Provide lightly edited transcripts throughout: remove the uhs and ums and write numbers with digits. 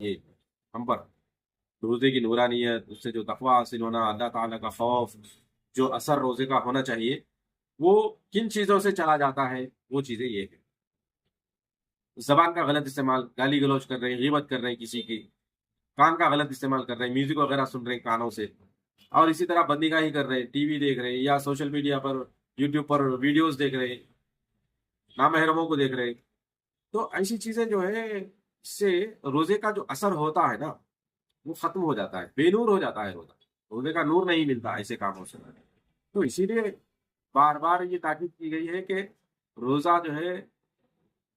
یہ ہم پر روزے کی نورانیت، اس سے جو تقوی حاصل ہونا، اللہ تعالیٰ کا خوف، جو اثر روزے کا ہونا چاہیے، وہ کن چیزوں سے چلا جاتا ہے؟ وہ چیزیں یہ ہے: زبان کا غلط استعمال، گالی گلوچ کر رہے ہیں، غیبت کر رہے ہیں کسی کی، کان کا غلط استعمال کر رہے ہیں، میوزک وغیرہ سن رہے ہیں کانوں سے، اور اسی طرح بندگاہی کر رہے ہیں، ٹی وی دیکھ رہے ہیں یا سوشل میڈیا پر یوٹیوب پر ویڈیوز دیکھ رہے ہیں، نامحرموں کو دیکھ رہے ہیں۔ تو ایسی چیزیں جو ہے، اس سے روزے کا جو اثر ہوتا ہے نا، وہ ختم ہو جاتا ہے، بے نور ہو جاتا ہے روزہ، روزے کا نور نہیں ملتا ایسے کاموں سے۔ تو اسی لیے بار بار یہ تاکید کی گئی ہے کہ روزہ جو ہے،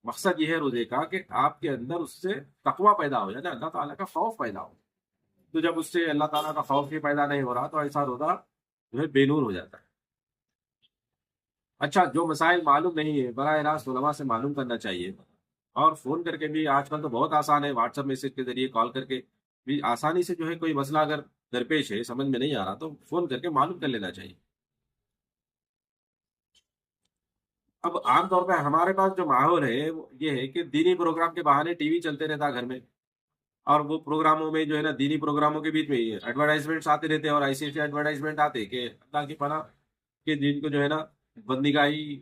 مقصد یہ ہے روزے کا کہ آپ کے اندر اس سے تقوی پیدا ہو، یعنی اللہ تعالیٰ کا خوف پیدا ہو۔ تو جب اس سے اللہ تعالیٰ کا خوف ہی پیدا نہیں ہو رہا، تو ایسا روزہ جو ہے بے نور ہو جاتا ہے۔ اچھا، جو مسائل معلوم نہیں ہے، براہ راست علماء سے معلوم کرنا چاہیے، اور فون کر کے بھی آج کل تو بہت آسان ہے، واٹس ایپ میسج کے ذریعے کال کر کے بھی آسانی سے جو ہے کوئی مسئلہ اگر درپیش ہے، سمجھ میں نہیں آ رہا، تو فون کر کے معلوم کر لینا چاہیے۔ اب عام طور پہ ہمارے پاس جو ماحول ہے وہ یہ ہے کہ دینی پروگرام کے بہانے ٹی وی چلتے رہتا ہے گھر میں، اور وہ پروگراموں میں جو ہے نا، دینی پروگراموں کے بیچ میں ایڈورٹائزمنٹس آتے رہتے ہیں، اور ایسے ایسے ایڈورٹائزمنٹ آتے کہ اللہ کی پناہ کہ جن کو جو ہے نا بندگاہی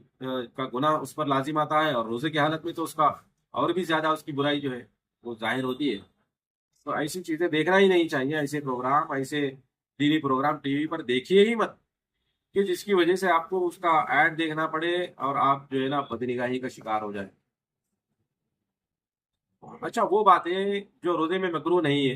کا گناہ اس پر لازم آتا ہے، اور روزے کی حالت میں تو اس کا اور بھی زیادہ اس کی برائی جو ہے وہ ظاہر ہوتی ہے۔ تو ایسی چیزیں دیکھنا ہی نہیں چاہیے، ایسے پروگرام، ایسے دینی پروگرام ٹی وی پر دیکھیے ہی مت، کہ جس کی وجہ سے آپ کو اس کا ایڈ دیکھنا پڑے اور آپ جو ہے نا بدنگاہی کا شکار ہو جائے۔ اچھا، وہ باتیں جو روزے میں مکروہ نہیں ہے،